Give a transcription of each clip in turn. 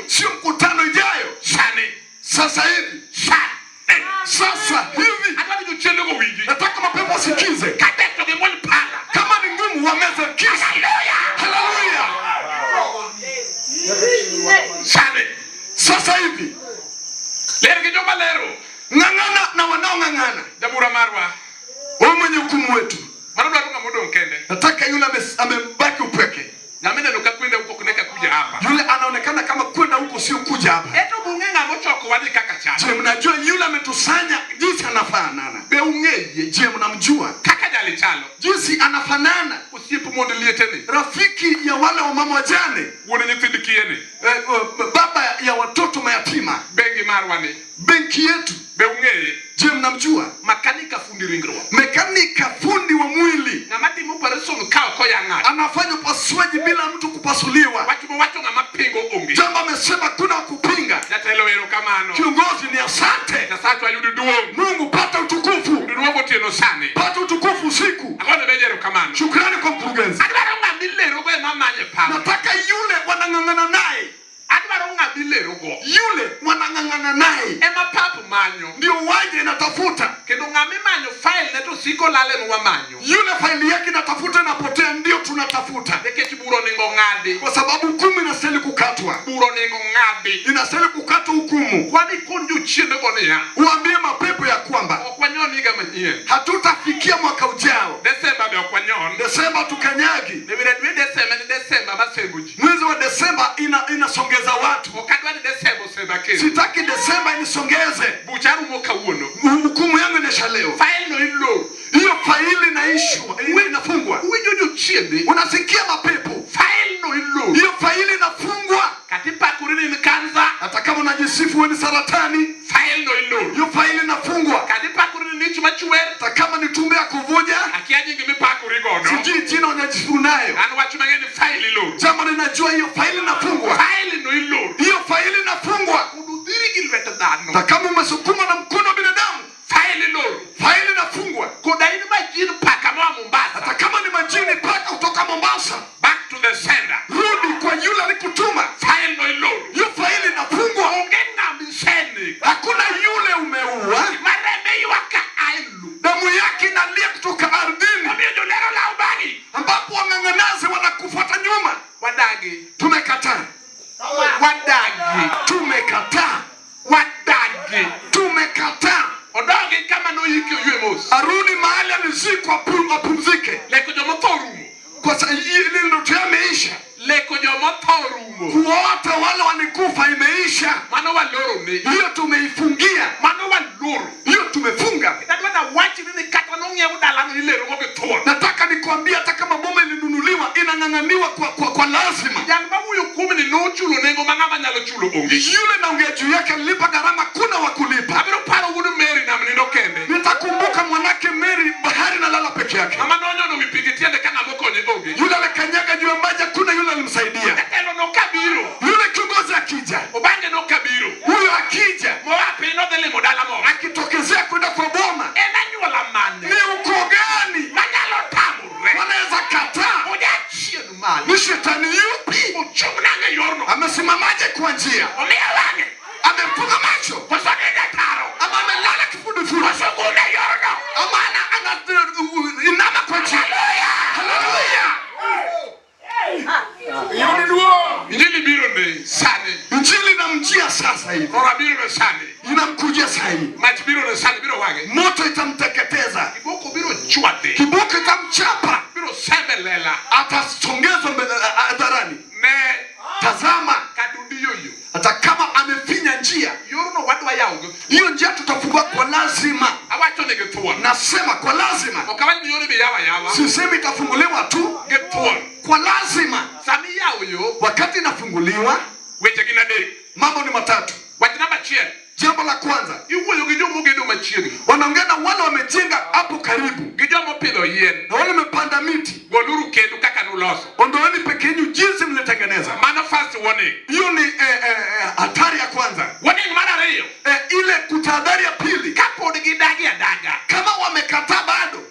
sio mkutano ijayo. Sasa hivi. Sasa hivi. Nataka mapepo sikize. Kama ni ngumu wameze kisa. Haleluya. Sasa hivi. Ngangana na wanaongangana. Wewe mwenye hukumu wetu. Nataka yule amebaki upweke. Yule anaonekana kama kwenda huko sio kuja hapa. Je, mnajua yule ametusanya jinsi anafanana? Je, mnamjua? Jinsi anafanana. Rafiki ya wale wa mama wajane. Baba ya watoto mayatima. Benki yetu. Je, mnamjua? Mekanika fundi wa mwili. Anafanya upasuaji bila mtu kupasuliwa. Jambo amesema kuna kupinga. Kiongozi ni asante. Mungu pata utukufu. Pata utukufu usiku. Shukrani kwa mkurugenzi. Nataka yule wanangangana naye. Yule wanangangana naye. Ndio waje natafuta. Yule faili yake natafuta na potea ndio tunatafuta. Kwa sababu hukumu inastahili kukatwa. Inastahili kukatwa hukumu. Uambie mapepo ya kwamba hatutafikia mwaka ujao. Desemba tukanyagi. Mwezi wa Desemba inasongeza watu. Sitaki Desemba inisongeze. Hukumu yangu inaisha leo. Hiyo faili inafungwa. Unasikia mapepo? Hiyo faili inafungwa. Hata kama unajisifu wewe ni saratani, hiyo faili inafungwa. Hata kama ni tumbe ya kuvuja, sijui jina unajisifu nayo. Jambo ninajua hiyo faili inafungwa. Hiyo faili inafungwa. Hata kama umesukuma na mkono wa binadamu, faili inafungwa. Hata kama ni majini paka kutoka Mombasa, rudi kwa yule alikutuma. Hiyo faili inafungwa. Hakuna yule umeua. Damu yake inalia kutoka ardhini. Ambapo wanganganazi wanakufuata nyuma. Tumekataa. Arudi mahali alizikwa apumzike. Kwa sababu ile ndoto yameisha. Kuota wale walikufa imeisha. Hiyo tumeifungia. Hiyo tumefunga. Nataka nikwambia hata kama boma ilinunuliwa inang'ang'aniwa kwa lazima. Yule naongea juu yake alipa gharama kuna wakulipa. Nitakumbuka mwanake Mary bahari na lala peke yake. Yule alikanyaga juu ya maji kuna yule alimsaidia. Yule kiongozi akija. Huyo akija. Akitokezea kwenda kwa boma. Ni uko gani? Wanaweza kataa. Ni shetani yupi? Amesimamaje kwa njia? Amefunga macho. Ama amelala kifudifudi. Ama inama kwa njia. Haleluya. Injili inamjia sasa hivi. Inamkujia sasa hivi. Moto itamteketeza. Kiboko itamchapa. Atasongezwa hadharani. Tazama. Hata kama amefinya njia, hiyo njia tutafungua kwa lazima. Nasema kwa lazima. Sisemi itafunguliwa tu. Kwa lazima. Wakati inafunguliwa, mambo ni matatu. Jambo la kwanza, wanaongea na wale wamejenga hapo karibu. Na wale wamepanda miti. Ondoeni peke yenu jinsi mlitengeneza. Hiyo ni hatari ya kwanza. Ile kutahadhari ya pili. Kama wamekataa bado,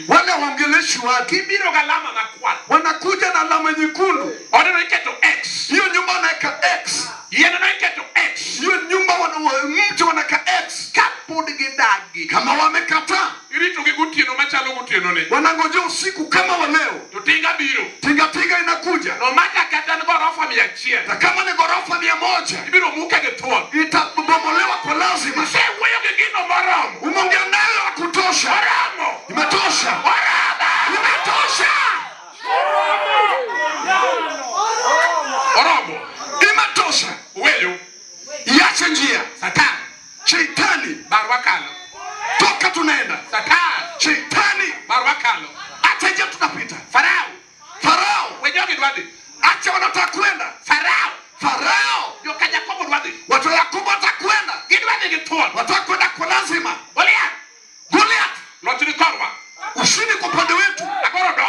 wale waongeleshi watu wanakuja na alama nyekundu. Hiyo nyumba kata ni ghorofa 100. Na kama ni ghorofa 100, ibiro muke githuon. Itabomolewa kwa lazima. Wewe gino moromo. Umeongea nayo ya kutosha. Moromo. Imetosha. Moromo. Imetosha. Moromo. Imetosha. Wewe iache njia. Satani. Shetani barwakalo. Toka tunaenda. Satani. Shetani barwakalo. Acha njia tunapita. Farao. Wewe kidwadi. Acha wanataka kwenda. Farao. Yo kaja kwa dwadi. Watu wa Yakobo watakwenda. Kidwadi githuon. Watakwenda kwa lazima. Goliath. Lotini korwa. Ushindi kwa pande wetu. Agorodo.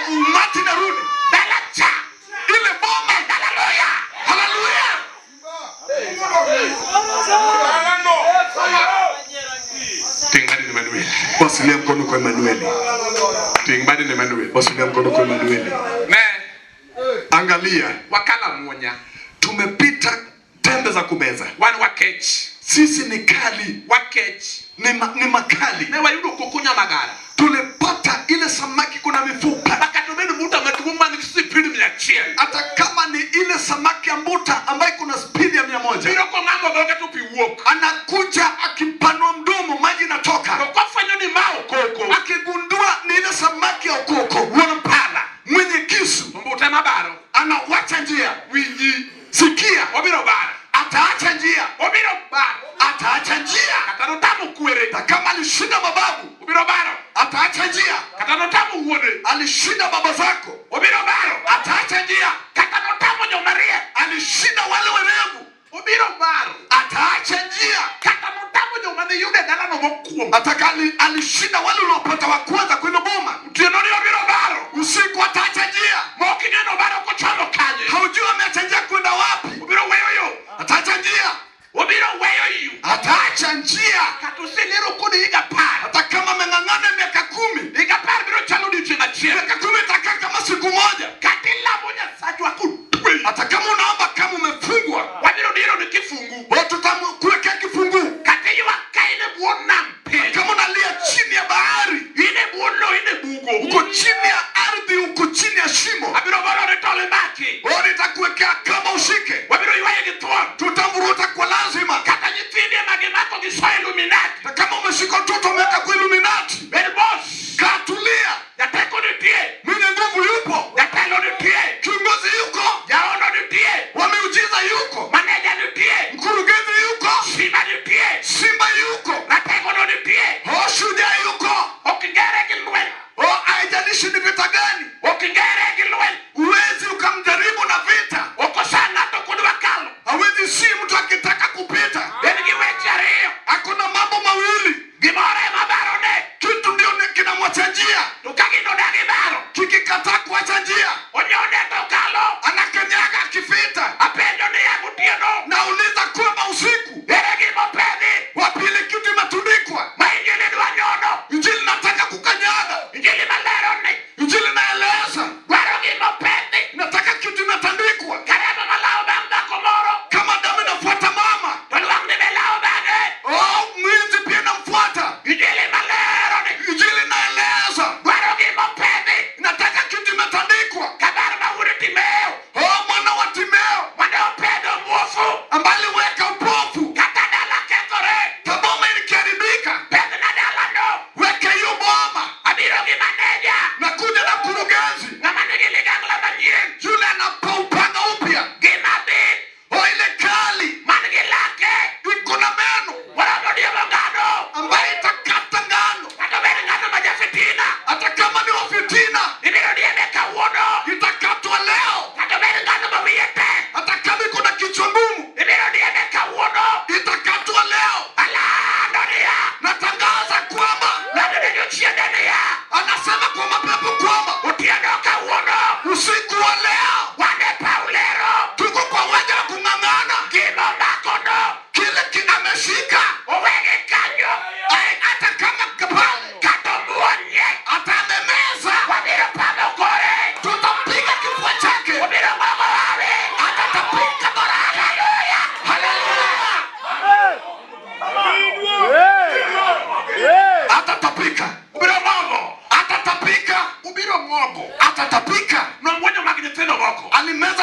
Umati narudi. Balacha. Ile bomba. Haleluya. Haleluya. Tingadi ni Emmanuel. Wasilia mkono kwa Emmanuel. Tingadi ni Emmanuel. Wasilia mkono kwa Emmanuel. Angalia. Wakala mwonya. Tumepita tembe za kumeza. Wani wakechi. Sisi ni kali. Wakechi. Ni makali. Na wayudo kukunya magara. Tulepata ile samaki kuna mifupa. Bakatumeni muta matugumba ni speed 100. Hata kama ni ile samaki ya mbuta ambayo kuna speed ya 100. Bila kwa ngambo doka tupi walk. Anakuja akimpanua mdomo maji natoka. Kwa fanyo ni mao koko. Akigundua ni ile samaki ya ukoko. Wanampala. Mwenye kisu. Mbuta mabaro. Anawacha njia. Wingi. Sikia. Wabiro bara. Ataacha njia. Wabiro bara. Ataacha njia. Katanotamu kuere. Kama alishinda mababu. Wabiro bara. Ataacha njia. Katanotamu uone. Alishinda baba zako. Wabiro bara. Ataacha njia. Katanotamu nyomaria. Alishinda wale werevu. Wabiro bara. Ataacha njia. Katanotamu nyomani yude dala no mokuo. Atakali alishinda wale uliopata wa kwanza kwa ile boma. Utienoni wabiro bara. Usiku ataacha njia. Moki neno bara kuchalo kanye. Haujua ameacha njia kwenda wapi. Wabiro weyo. Ataacha njia. Wabiro weyo. Ataacha njia. Katusiliru kudi iga par. Hata kama mengangane miaka 10. Iga par biro chalo di chena chia. Miaka 10 itakaa kama siku moja. Katila moja sajwa kutwe. Hata kama unaomba kama umefungwa. Wabiro diro ni kifungu. Watu tamu kuwekea kifungu. Katiwa kaine buona mpe. Kama unalia chini ya bahari. Ine buono ine bugo. Uko chini ya ardhi, uko chini ya shimo. Wabiro bora retole maki. Wabiro itakuwekea kama ushike. Wabiro iwaye githuon. Tutamburuta kwa lazima. Kata nyitindi magimako giswa Illuminati. Na kama umeshika mtoto umeweka kwa Illuminati. Beni boss. Katulia. Yateko nitie. Mwenye nguvu yupo. Yatelo nitie. Kiongozi yuko. Yaono nitie. Wameujiza yuko. Maneja nitie. Mkurugenzi yuko. Simba nitie. Simba yuko. Nateko nitie. Shujaa yuko. Okingere kilwen. Haijalishi ni vita gani. Okingere kilwen. Uwezi ukamjaribu na vita. Okosana tokudwa kalo. Hawezi si mtu akitaka kupita. Hakuna mambo mawili. Gimore mabarone. Kitu ndio kinamwacha njia. Tukagino dagi baro. Kikikataa kuacha njia. Onyone tokalo. Anakanyaga akifita. Apendo ni yangu tieno. Nauliza kwamba usiku. Eregi mopedi. Wapili kitu imetundikwa. Maingili ni wanyono. Injili nataka kukanyaga. Injili malerone. Injili naeleza. Warogi mopedi. Nataka kitu imetandikwa. Karema malao banga komoro. Kama damu inafuata mama. Toluang ni melao bage. Mwizi pia namfuata. Injili malerone. Injili naeleza. Warogi mopedi. Nataka kitu imetandikwa. Kabara mauri Timeo. Mwana wa Timeo. Mwana upedo mwofu. Ambali weka upofu. Katadala kekore. Taboma ilikiharibika. Pende na dala no. Weka yu boma. Abirogi maneja. Nakuja na kurugenzi. Na manigili gangla manjien. Yule anapa upanga upya. Gimati. Ile kali. Manigilake. Ikuna menu. Wala ndio mangano. Ambaye itakata ngano. Atobeni ngano majafitina. Hata kama ni wafitina. Ibirodi meka uono. Itakatwa leo. Atobeni ngano mawiyete. Hata kama kuna kichwa ngumu. Ibirodi meka uono. Itakatwa leo. Ala ndonia. Natangaza kwamba. Nani nyochia ndania. Anasema kwa mapepo kwamba. Utianoka uono. Usiku wa leo. Wane paulero. Tuko kwa waja wa kung'ang'ana. Gimo makono. Kile kinameshika. Uwege kanyo. Hata kama kapale. Katomuonye. Atamemeza. Wabiro pamo kore. Tutapiga kifua chake. Wabiro mama wale. Atatapika bora. Haleluya. Haleluya. Atatapika. Ubiro mogo. Atatapika. Ubiro mogo. Atatapika. Na mwenye magneteno wako. Alimeza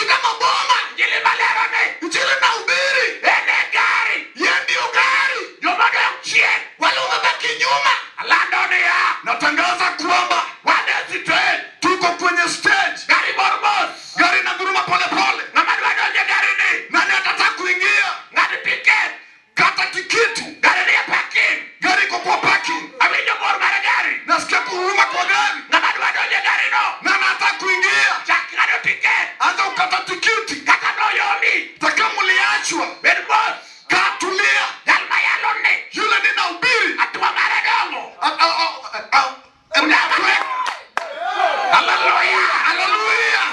katika maboma injili malerone injili na ubiri ene gari yendi ugari jomado chien wale wamebaki nyuma landone ya natangaza kwamba wadezi te tuko kwenye stage gari borbos gari na guruma pole pole na madwado ya gari ni nani atataka kuingia ngati ticket kata tikiti gari ya parking gari kwa parking abijo borbara gari nasikia kuruma kwa gari na madwado ya gari no na nataka kuingia chakado ticket anza ukata tikiti kata no yoni takamuliachwa borbos katulia dalma yalone yule nina ubiri atwa maradongo hallelujah hallelujah hallelujah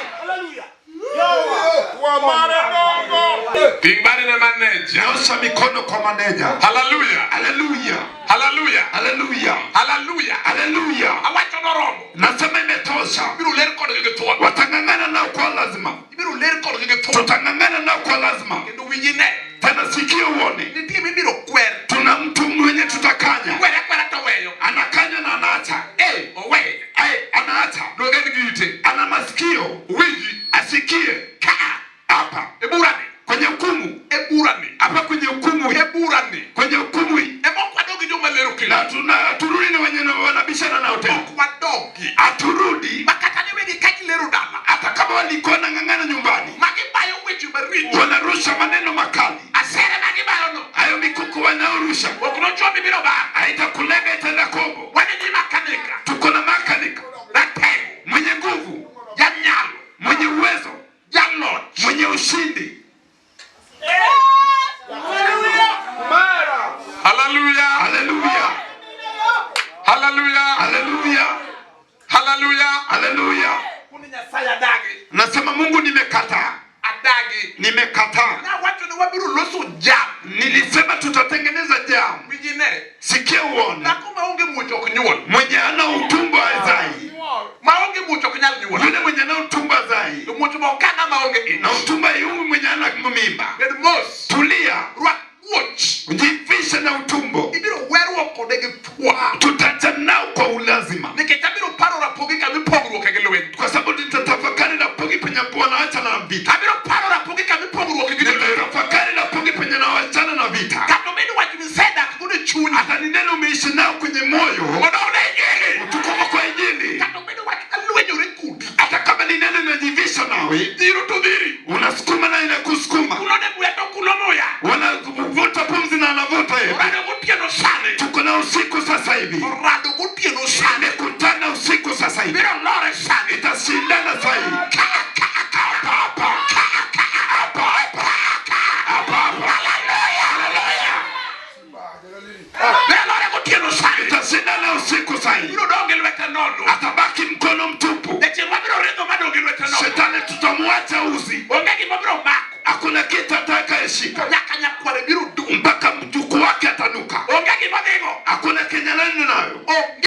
wa maradongo pingbani na manager nyosha mikono kwa manager hallelujah hallelujah hallelujah hallelujah hallelujah hallelujah awacho noromo nasema imetosha biru ler kodo gegetwa watangangana na kwa lazima biru ler kodo gegetwa tutangangana na kwa lazima ndio winjine tena sikio uone nitie bibiro kwer tuna mtu mwenye tutakanya kwera kwera toweyo anakanya na anaacha owe anaacha dogeni gite ana masikio winji asikie hapa eburani kwenye hukumu eburani hapa kwenye hukumu eburani kwenye hukumu emokwa dogi joma lero kila turudi na wenye wanabishana na hotel kwa dogi aturudi makatani wengi kaji lero dala hata kama walikuwa ngangana nyumbani magibayo wetu baridi wanarusha maneno makali asere magibayo no ayo mikuku wanaorusha wakunochwa bibiro ba haitakulenga itenda kombo wani ni makanika tuko na makanika ratego mwenye nguvu ya nyalo mwenye uwezo ya lord mwenye ushindi hallelujah hallelujah hallelujah hallelujah hallelujah hallelujah kuninya saya dagi nasema Mungu nimekataa adagi nimekataa na watu ni wabiru loso jam nilisema tutatengeneza jam wengine sikia uone na kama unge mucho kunyuona mwenye ana utumbo azai maonge mucho kunyala nyuona yule mwenye ana utumbo azai mucho mokana maonge na utumbo yungu mwenye ana mimba the most tulia watch ujivisha na utumbo ibiro weru okodege twa tutatanao kwa ulazima nikitabiro paro rapogika mipoguru kagelewe kwa sababu nitatafakari na pogi penye bwana acha na vita tabiro paro rapogika mipoguru kagelewe tafakari na pogi penye na wachana na vita katomeni wajimiseda kune chuni hata ni neno umeishi nao kwenye moyo unaona injili utukomo kwa injili katomeni wakikalwe nyore kudi hata kama ni neno unajivisha nawe diro tudiri unasukuma na ina kusukuma unaone mweto kulomoya wanavuta pumzi na anavuta hivi urado gutieno sane tuko na usiku sasa hivi urado gutieno sane kutana usiku sasa hivi bila lore sane itashindana sasa hivi itashindana usiku sasa hivi atabaki mkono mtupu shetani tutamwacha uzi hakuna kitu atakayeshika mpaka mtuku wake atanuka hakuna kenyalani nayo